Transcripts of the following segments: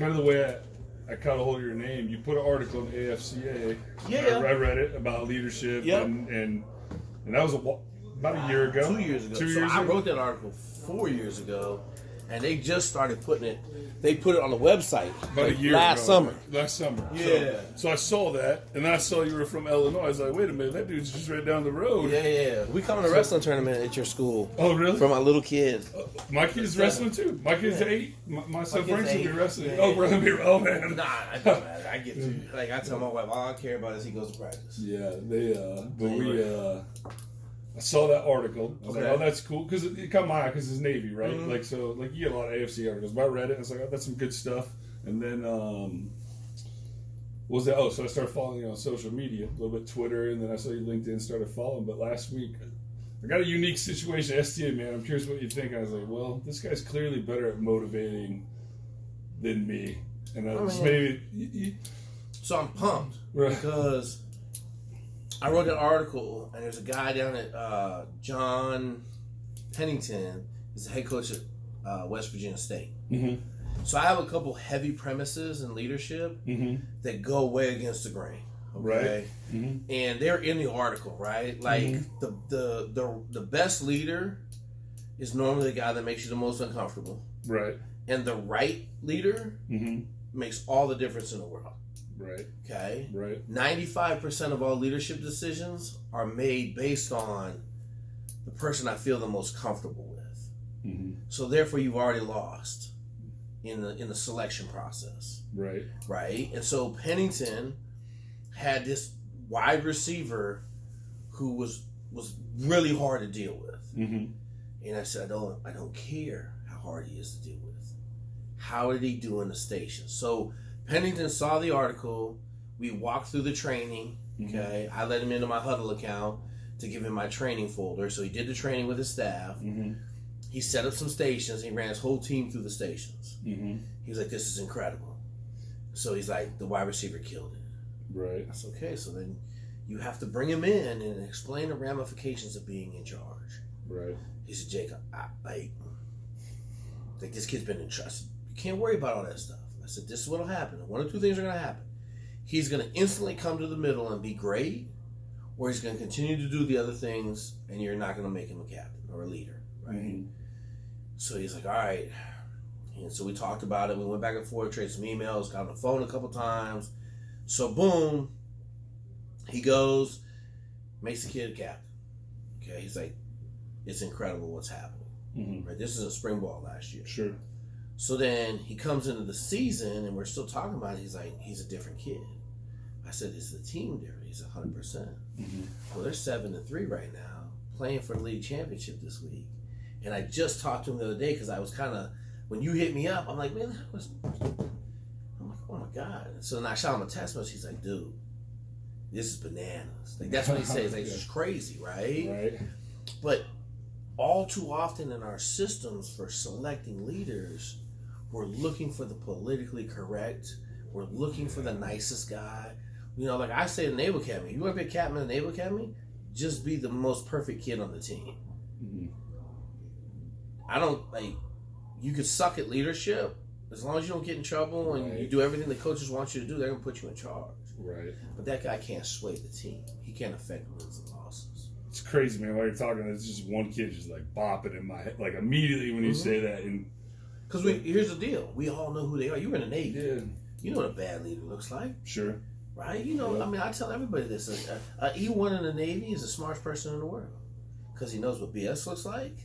kind of the way I caught a hold of your name. You put an article in AFCA. Yeah. I read it about leadership, Yep. and that was about a year ago. 2 years ago. 2 So years I ago? wrote that article 4 years ago, and they just started putting it. They put it on the website About a year last ago. summer. Last summer. Yeah. So I saw that, and then I saw you were from Illinois. I was like, wait a minute, that dude's just right down the road. Yeah. We come to a wrestling tournament at your school. Oh, really? For my little kid. My kid's wrestling too. My kid's 8. My son kid's Frank's gonna be 8. wrestling. Yeah. Oh, we're gonna be. Oh man. Nah, it doesn't matter. I get to. Like I tell my wife, all I care about is he goes to practice. Yeah, I saw that article. I was like, Okay. oh, that's cool. Because it caught my eye because it's Navy, right? Mhm. Like, so, like, you get a lot of AFC articles. But I read it, and it's like, oh, that's some good stuff. And then, what was that? Oh, so I started following you on social media, a little bit Twitter, and then I saw you LinkedIn, started following. But last week, I got a unique situation, STA, man. I'm curious what you think. I was like, well, this guy's clearly better at motivating than me. And I just maybe... So I'm pumped Right. because I wrote an article, and there's a guy down at John Pennington. He's the head coach at West Virginia State. Mm-hmm. So I have a couple heavy premises in leadership that go way against the grain. Okay? Right. Mm-hmm. And they're in the article, right? Like the best leader is normally the guy that makes you the most uncomfortable. Right. And the right leader makes all the difference in the world. Right. Okay? Right. 95% of all leadership decisions are made based on the person I feel the most comfortable with. Mm-hmm. So therefore you've already lost in the selection process. Right. Right? And so Pennington had this wide receiver who was really hard to deal with. Mm-hmm. And I said, I don't care how hard he is to deal with. How did he do in the station? So Pennington saw the article. We walked through the training. Okay, I let him into my Huddle account to give him my training folder. So he did the training with his staff. Mm-hmm. He set up some stations. He ran his whole team through the stations. Mm-hmm. He was like, "This is incredible." So he's like, "The wide receiver killed it." Right. That's okay. So then you have to bring him in and explain the ramifications of being in charge. Right. He said, "Jacob, like this kid's been entrusted. You can't worry about all that stuff." I said, "This is what'll happen. One of two things are going to happen. He's going to instantly come to the middle and be great, or he's going to continue to do the other things, and you're not going to make him a captain or a leader, right?" Mm-hmm. So he's like, "All right." And so we talked about it. We went back and forth, traded some emails, got on the phone a couple times. So boom, he goes, makes the kid a captain. Okay, he's like, "It's incredible what's happening." Mm-hmm. Right, this is a spring ball last year. Sure. So then he comes into the season, and we're still talking about it. He's like, he's a different kid. I said, "Is the team different?" He's 100%. Mm-hmm. Well, they're 7-3 right now, playing for the league championship this week. And I just talked to him the other day because I was kind of, when you hit me up, I'm like, man, I'm like, oh my God. So then I shot him a text message. He's like, "Dude, this is bananas." Like, that's what he says. Like, this is crazy, right? Right. But all too often in our systems for selecting leaders, we're looking for the politically correct. We're looking for the nicest guy. You know, like I say in Naval Academy, you want to be a captain in the Naval Academy? Just be the most perfect kid on the team. Mm-hmm. I don't, like, you could suck at leadership. As long as you don't get in trouble and you do everything the coaches want you to do, they're going to put you in charge. Right. But that guy can't sway the team. He can't affect wins and losses. It's crazy, man. While you're talking, it's just one kid just like bopping in my head, like immediately when you say that. And because here's the deal: we all know who they are. You were in the Navy. yeah, You know what a bad leader looks like, sure. right? You know, Yeah. I mean, I tell everybody this: a E1 in the Navy is the smartest person in the world because he knows what BS looks like,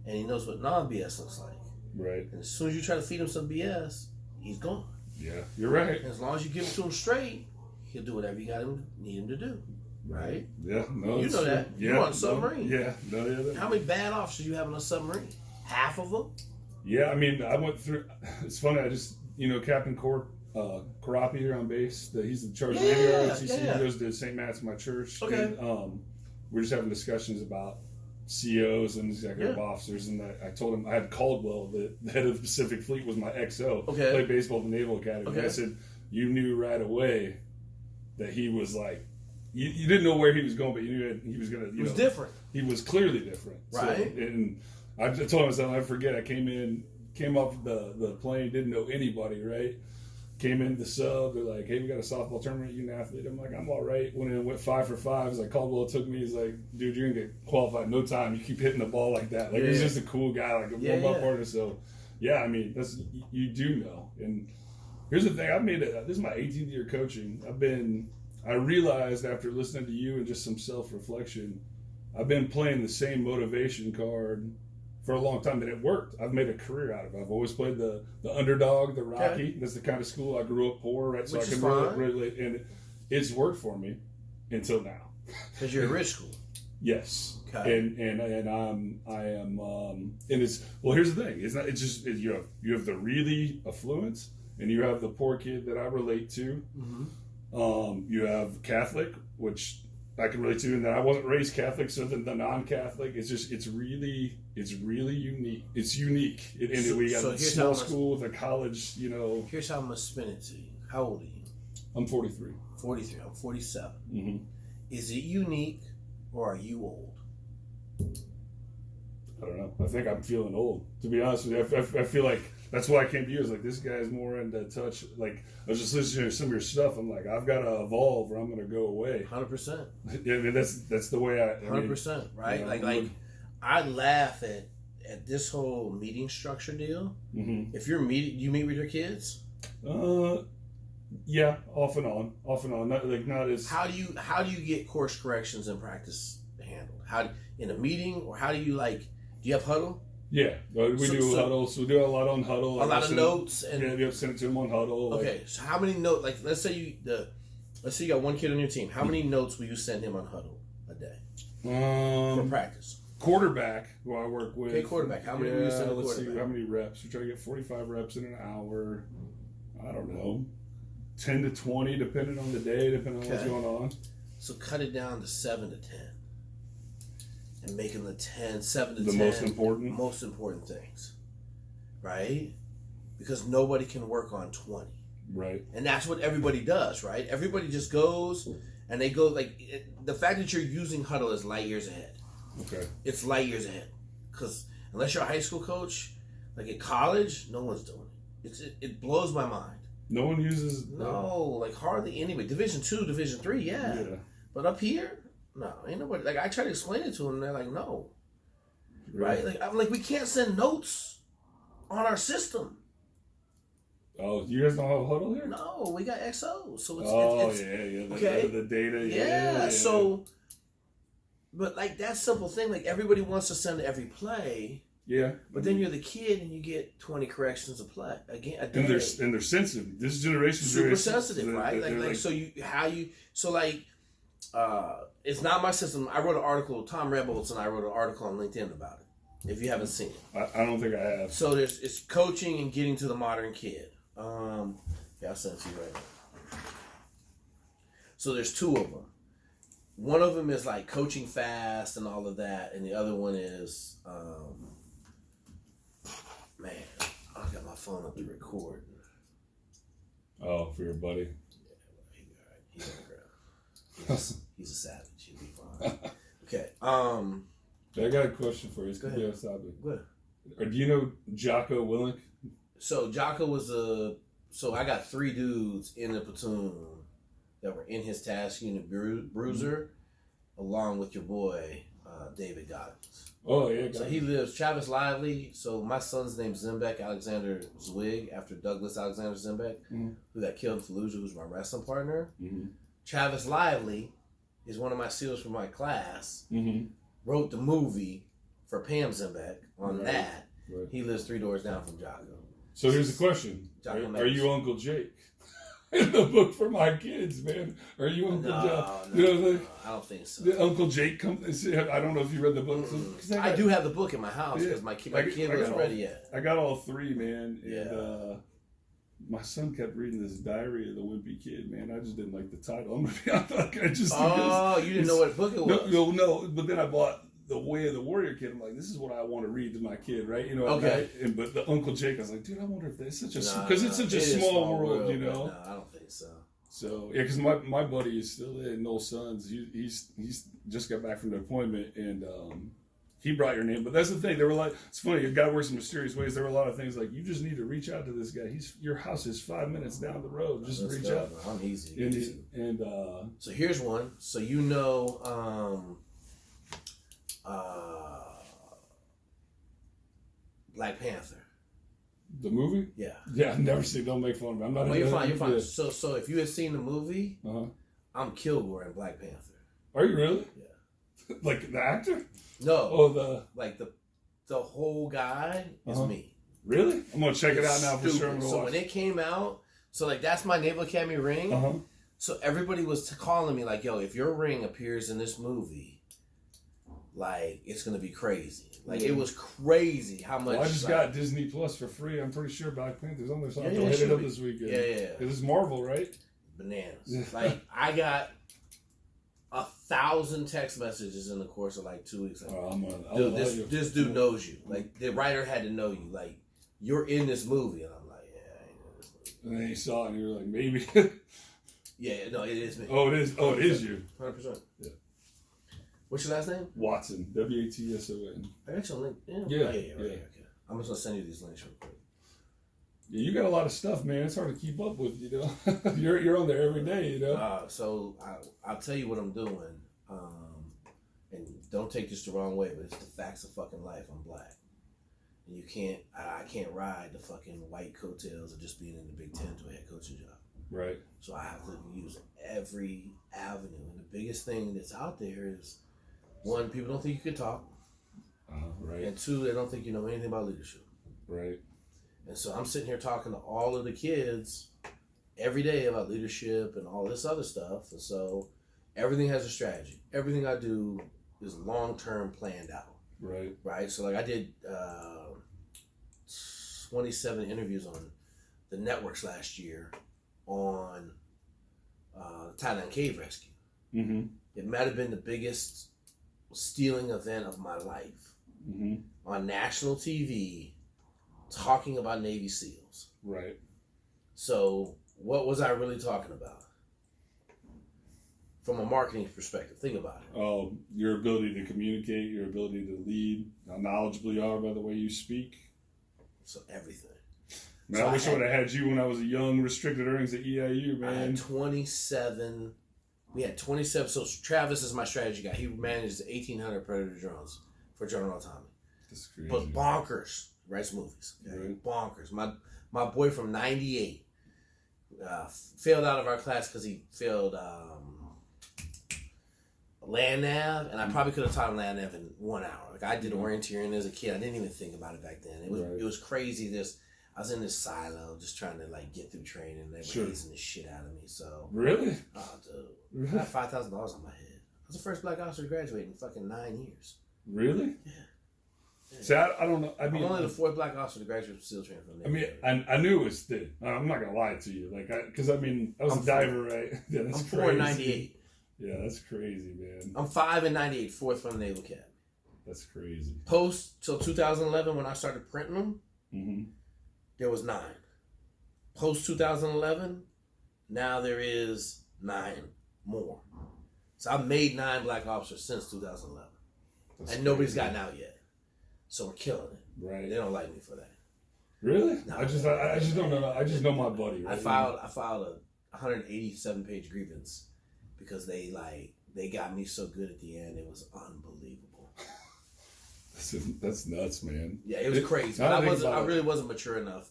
and he knows what non-BS looks like. Right. And as soon as you try to feed him some BS, he's gone. Yeah, you're right. And as long as you give it to him straight, he'll do whatever you need him to do. Right? Yeah, no, You it's know true. that. Yeah, You're on a submarine. No, yeah, no, yeah. How many bad officers you have on a submarine? Half of them? Yeah, I mean, I went through. It's funny. I just, Captain Karapi here on base. He's the charge of Navy ROTC. yeah. He goes to St. Matt's, my church. Okay. And, we're just having discussions about COs and executive officers, and I told him I had Caldwell, the head of the Pacific Fleet, was my XO. Okay. Played baseball at the Naval Academy. Okay. And I said, you knew right away that he was like, you didn't know where he was going, but you knew he was going to. He was different. He was clearly different. Right. So, and I told him, I'll never forget, I came in came off the plane, didn't know anybody, right? Came in the sub, they're like, hey, we got a softball tournament, you an athlete? I'm like, I'm all right. Went in, went 5 for 5. It's like Caldwell took me, he's like, dude, you're gonna get qualified in no time. You keep hitting the ball like that. Like he's just a cool guy, like a warm-up partner. So yeah, I mean, that's, you do know. And here's the thing, I've made it, this is my 18th year coaching. I realized after listening to you and just some self-reflection, I've been playing the same motivation card for a long time, and it worked. I've made a career out of it. I've always played the underdog, the Rocky. Okay. That's the kind of school I grew up poor, right? So I can really, and it's worked for me until now. Because you're a rich school. Yes. Okay. And I am, and it's, well, here's the thing. It's just, you have the really affluent, and you have the poor kid that I relate to. Mm-hmm. You have Catholic, which I can relate to, and then I wasn't raised Catholic, so then the non-Catholic, it's really unique. It's unique. We got a small school with a college, Here's how I'm going to spin it to you. How old are you? I'm 43. 43. I'm 47. Mm-hmm. Is it unique, or are you old? I don't know. I think I'm feeling old. To be honest with you, I feel like that's why I came to you. Is like, this guy's more into touch. Like, I was just listening to some of your stuff. I'm like, I've got to evolve, or I'm going to go away. 100%. I mean, that's the way I 100%. Right? Like I laugh at this whole meeting structure deal. Mm-hmm. If you're you meet with your kids? Yeah, off and on. Not as. How do you get course corrections in practice handled? How in a meeting, or how do you do you have huddle? Yeah, we do huddle. So we do a lot on huddle. A lot of notes, and we have sent it to them on huddle. Okay, so how many notes? Let's say you got one kid on your team. How many notes will you send him on huddle a day for practice? Quarterback, who I work with. Okay, quarterback. How many will you send a quarterback? Let's see, how many reps? We try to get 45 reps in an hour. I don't know, 10 to 20, depending on the day, depending on what's going on. So cut it down to 7 to 10. And making the 7 to 10 the most important things, right? Because nobody can work on 20, right? And that's what everybody does, right? Everybody just goes and they go the fact that you're using huddle is light years ahead. Okay, it's light years ahead, because unless you're a high school coach, like at college, no one's doing it. It blows my mind. No one uses hardly anybody. Division 2, Division 3, yeah, but up here. No, ain't nobody. I try to explain it to them, and they're like, no. Right? I'm like, we can't send notes on our system. Oh, you guys don't have a huddle here? No, we got XO. So it's the data. Yeah. So, but that simple thing, everybody wants to send every play. Yeah. But then you're the kid, and you get 20 corrections a play again a day. And they're sensitive. This generation super sensitive, right? It's not my system. I wrote an article, Tom Rebholz and I wrote an article on LinkedIn about it, if you haven't seen it. I don't think I have. So it's coaching and getting to the modern kid. I'll send it to you right now. So there's 2 of them. One of them is coaching fast and all of that, and the other one is, man, I got my phone up to record. Oh, for your buddy. Yeah, he's a savage. He'll be fine. Okay. I got a question for you. It's going to be off topic. Go ahead. Or do you know Jocko Willink? So Jocko was so I got 3 dudes in the platoon that were in his task unit bruiser, along with your boy David Goggins. Oh yeah. So he lives Travis Lively. So my son's name's Zembeck Alexander Zweig, after Douglas Alexander Zembeck, who got killed in Fallujah, who's my wrestling partner. Mm-hmm. Travis Lively is one of my SEALs from my class. Mm-hmm. Wrote the movie for Pam Zembeck on that. Right. He lives 3 doors down from Jocko. So here's the question: Are you Uncle Jake? In the book for my kids, man. Are you Uncle Jake? No, I don't think so. Uncle Jake comes. I don't know if you read the book. I do have the book in my house because my kid wasn't ready yet. I got all 3, man. And my son kept reading this Diary of the Wimpy Kid, man. I just didn't like the title. I'm gonna be honest. You didn't know what book it was? No. But then I bought The Way of the Warrior Kid. I'm like, this is what I want to read to my kid, right? Okay. But the Uncle Jake, I was like, dude, I wonder if it's such a small world, you know. No, I don't think so. So yeah, because my buddy is still in Noel Sons. He's just got back from the deployment, and he brought your name. But that's the thing. They were like, it's funny. God works in mysterious ways. There were a lot of things like, you just need to reach out to this guy. Your house is 5 minutes down the road. Just reach out. I'm easy. And so here's one. So you know, Black Panther. The movie? Yeah. Yeah, I've never seen. Don't make fun of me. I'm not. Well, you're fine. You're fine. Yeah. So if you had seen the movie, I'm Kilgore in Black Panther. Are you really? Yeah. Like the actor? No. Oh, the whole guy is me. Really? I'm gonna check it out now for Stupid. sure. So when it came out, so like that's my Naval Academy ring. So everybody was calling me like, "Yo, if your ring appears in this movie, like it's gonna be crazy." Like it was crazy how much. Well, I just got Disney Plus for free. I'm pretty sure Black Panther's on there, so I'll hit it up this weekend. Yeah. Because it's Marvel, right? Bananas. Like I got 1,000 text messages in the course of like 2 weeks. Like, dude, this dude knows you. Like the writer had to know you. Like you're in this movie, and I'm like, yeah, I ain't in this movie. And then you saw it, and you were like, maybe. Yeah, no, it is me. Oh, it is. Oh, it is you. 100%. Yeah. What's your last name? Watson. WATSON. I got your link. Yeah. Okay. I'm just gonna send you these links real quick. Yeah, you got a lot of stuff, man. It's hard to keep up with, you know. you're on there every day, you know. So I'll tell you what I'm doing, and don't take this the wrong way, but it's the facts of fucking life. I'm black, and I can't ride the fucking white coattails of just being in the Big Ten to a head coaching job. Right. So I have to use every avenue, and the biggest thing that's out there is, one, people don't think you can talk. Right. And two, they don't think you know anything about leadership. Right. And so I'm sitting here talking to all of the kids every day about leadership and all this other stuff. And so everything has a strategy. Everything I do is long-term planned out. Right. Right. So like I did 27 interviews on the networks last year on Thailand Cave Rescue. Mm-hmm. It might have been the biggest stealing event of my life. Mm-hmm. On national TV, talking about Navy SEALs. Right. So what was I really talking about? From a marketing perspective, think about it. Oh, your ability to communicate, your ability to lead, how knowledgeable you are by the way you speak. So everything. Man, so I wish I would have had you when I was a young, restricted earnings at EIU, man. I had 27. We had 27. So Travis is my strategy guy. He manages 1,800 Predator drones for General Autonomy. That's crazy. But bonkers. Writes movies. Okay? Right. Bonkers. My boy from 98 failed out of our class because he failed land nav, and I probably could have taught him land nav in 1 hour. Like I did orienteering as a kid. I didn't even think about it back then. It was crazy. I was in this silo just trying to like get through training, and they were hazing the shit out of me. So really, oh dude, I had $5,000 on my head. I was the first black officer to graduate in fucking 9 years. Really? Yeah. See, I don't know. I mean, I'm only the fourth black officer to graduate from SEAL training from there. I mean, I knew it was thin. I'm not gonna lie to you, like, because I mean, I was a diver, right? Yeah, that's I'm crazy. 4 in 98. Yeah, that's crazy, man. I'm 5 in 98, fourth from the Naval Academy. That's crazy. Post till 2011, when I started printing them, mm-hmm. there was 9. Post 2011, now there is 9 more. So I've made 9 black officers since 2011, and nobody's gotten out yet. So we're killing it. Right. They don't like me for that. Really? No, I just don't know. I just know my buddy. Right? I filed a 187-page grievance because they got me so good at the end. It was unbelievable. That's nuts, man. Yeah, it was crazy. But I really wasn't mature enough.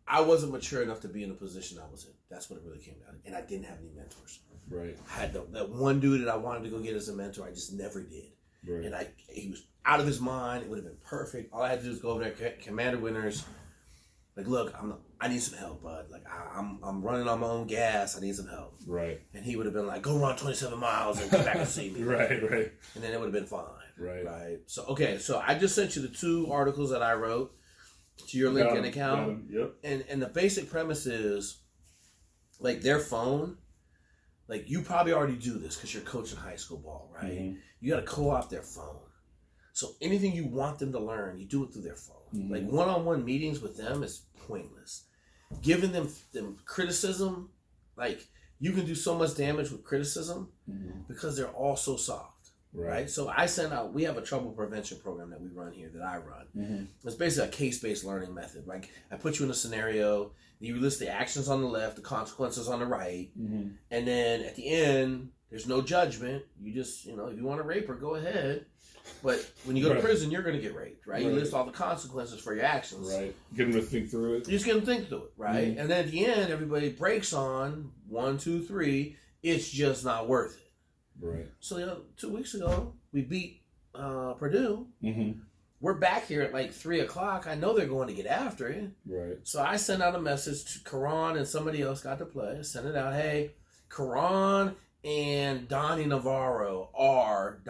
I wasn't mature enough to be in the position I was in. That's what it really came down to. And I didn't have any mentors. Right. I had that one dude that I wanted to go get as a mentor. I just never did. Right. And he was out of his mind. It would have been perfect. All I had to do was go over there, Commander Winners. Like, look, I need some help, bud. Like, I'm running on my own gas. I need some help. Right. And he would have been like, go run 27 miles and come back and see me. Right. And then it would have been fine. Right. So, okay. So I just sent you the 2 articles that I wrote to your LinkedIn account. Yep. And the basic premise is, like, their phone, like, you probably already do this because you're coaching high school ball, right? Mm-hmm. You got to co-opt their phone. So anything you want them to learn, you do it through their phone. Mm-hmm. Like, one-on-one meetings with them is pointless. Giving them criticism, like, you can do so much damage with criticism because they're all so soft. right? So I send out, we have a trouble prevention program that we run here, that I run. Mm-hmm. It's basically a case-based learning method. Like, I put you in a scenario, you list the actions on the left, the consequences on the right, Mm-hmm. and then at the end, there's no judgment. You just, if you want to rape her, go ahead. But when you go to prison, you're going to get raped, right? You list all the consequences for your actions. Right. Get them to think through it. You just get them to think through it, right? Mm-hmm. And then at the end, everybody breaks on 1, 2, 3. It's just not worth it. Right. So 2 weeks ago, we beat Purdue. Mm-hmm. We're back here at like 3 o'clock. I know they're going to get after it. Right. So I sent out a message to Karan, and somebody else got to play. I sent it out. Hey, Karan and Donnie Navarro are ...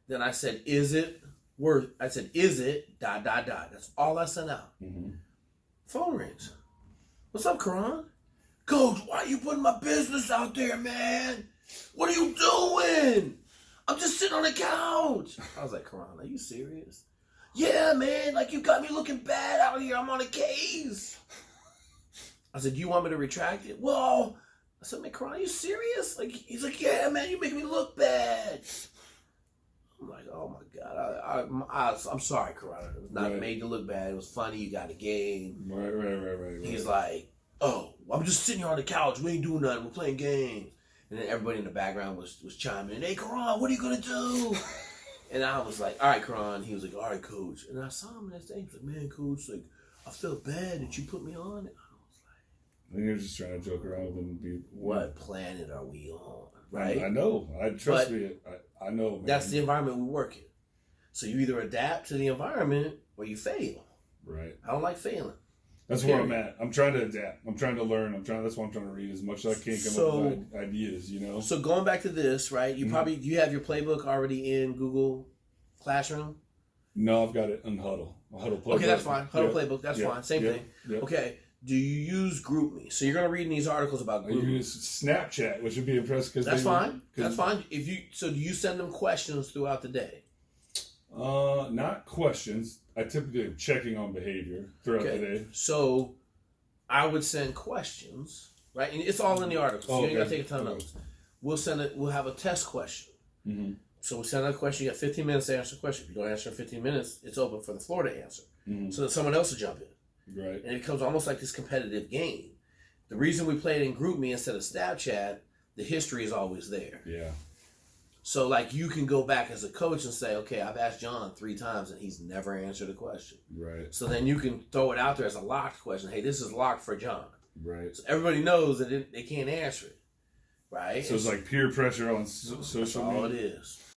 Then I said, is it worth? I said, is it ... That's all I sent out. Mm-hmm. Phone rings. What's up, Karan? Coach, why are you putting my business out there, man? What are you doing? I'm just sitting on the couch. I was like, Karan, are you serious? Yeah, man, like you got me looking bad out here. I'm on a case. I said, do you want me to retract it? Well, I said, man, Karan, are you serious? Like, he's like, yeah, man, you make me look bad. I'm like, oh my God. I'm sorry, Karan. It was not made to look bad. It was funny. You got a game. Right. He's like, oh, I'm just sitting here on the couch. We ain't doing nothing. We're playing games. And then everybody in the background was chiming in. Hey, Karan, what are you going to do? And I was like, all right, Karan. He was like, all right, coach. And I saw him the next day. He was like, man, coach, like, I felt bad that you put me on. And I was like, I think you're just trying to joke around with him. What planet are we on? Right? I know. Trust me. I know, man. That's the environment we work in. So you either adapt to the environment or you fail. Right. I don't like failing. That's where I'm at. I'm trying to adapt. I'm trying to learn. That's why I'm trying to read as much as I can, come up with ideas, So going back to this, right? You probably, do you have your playbook already in Google Classroom? No, I've got it on Huddle. Huddle playbook. Okay, that's fine. Huddle playbook, that's fine. Same thing. Yep. Okay. Do you use GroupMe? So you're going to read in these articles about GroupMe. I use Snapchat, which would be impressive. Cause that's fine. That's fine. So do you send them questions throughout the day? Not questions. I typically am checking on behavior throughout the day. So I would send questions, right? And it's all in the article, so you ain't got to take a ton of notes. We'll have a test question. Mm-hmm. So we send out a question. You got 15 minutes to answer the question. If you don't answer in 15 minutes, it's open for the floor to answer. Mm-hmm. So that someone else will jump in. Right. And it becomes almost like this competitive game. The reason we play it in GroupMe instead of Snapchat, the history is always there. Yeah. So, like, you can go back as a coach and say, okay, I've asked John 3 times and he's never answered a question. Right. So then you can throw it out there as a locked question. Hey, this is locked for John. Right. So everybody knows that they can't answer it. Right? So it's like peer pressure on social media. That's all it is.